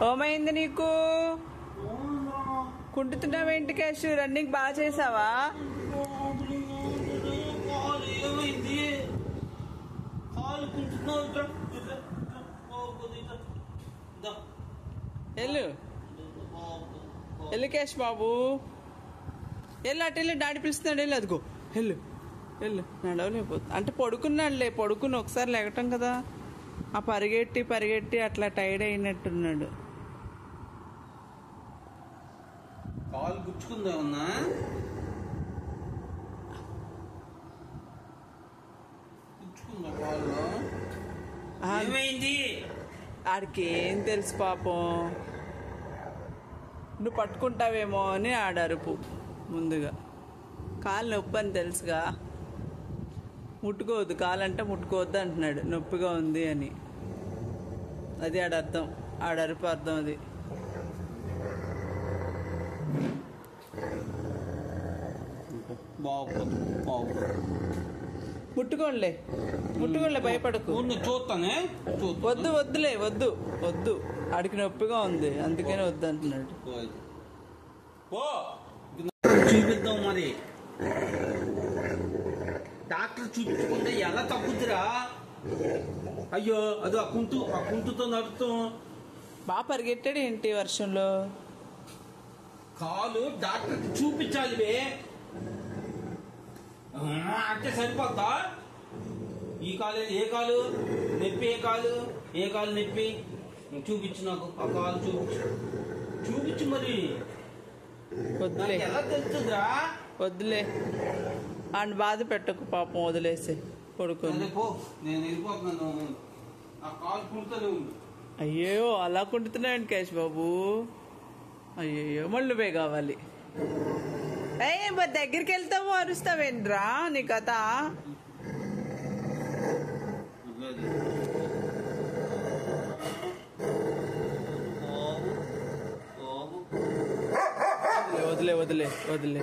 ఓమైంది నీకు? కుంటున్నావేంటి cash? Running బాగా చేసావా? వెళ్ళు వెళ్ళు క్యాష్ బాబు, వెళ్ళు అటు వెళ్ళు. డాడీ పిలుస్తున్నాడు, వెళ్ళు. అదిగో వెళ్ళు వెళ్ళు. నడవలేకపోతుంది అంటే పడుకున్నాడులే. పడుకుని ఒకసారి లేగటం కదా. ఆ పరిగెట్టి పరిగెట్టి అట్లా టైర్డ్ అయినట్టున్నాడు. కాలు గుచ్చుకుందామన్నా? గుచ్చుకుందా కాళ్ళు? ఏమైంది? ఆడికి ఏం తెలుసు పాపం. నువ్వు పట్టుకుంటావేమో అని ఆడరుపు. ముందుగా కాలు నొప్పి అని తెలుసుగా. ముట్టుకోవద్దు, కాలంటే ముట్టుకోవద్దు అంటున్నాడు, నొప్పిగా ఉంది అని. అది ఆడర్థం, ఆడరుపు అర్థం అది. ముట్టుకోండిలే, ముట్టుకోండిలే, భయపడకు. చూస్తానే. వద్దు వద్దులే, వద్దు వద్దు. ఆడికి నొప్పిగా ఉంది అందుకనే వద్దు అంటున్నాడు. చూపిద్దాం మరి. డాక్టర్ చూపించుకుంటే ఎలా తగ్గుద్దిరా? అయ్యో అది ఆ కుంటుతో నడుస్తాం. బాగా పరిగెట్టాడు ఏంటి వర్షంలో? కాలు డాక్టర్కి చూపించాలి అంటే సరిపోద్దా? ఈ కాలు ఏ కాలు నొప్పి? ఏ కాలు నొప్పి? చూపించు నాకు. ఆ కాలు చూపించు మరి. వద్దులే, ఎలా తెలుస్తుందిరా? వద్దులే, ఆయన బాధ పెట్టకు పాపం, వదిలేసి పడుకొని. నేను వెళ్ళిపోతున్నాను. ఆ కాలు కుడుతూనే ఉంది. అయ్యో అలా కుంటున్నాయండి క్యాష్ బాబు. అయ్యయ్యో మళ్ళీ నువ్వే కావాలి. దగ్గరికి వెళ్తావు అరుస్తావేంట్రా? నీ కథ. వదిలే వదిలే వదిలే వదిలే.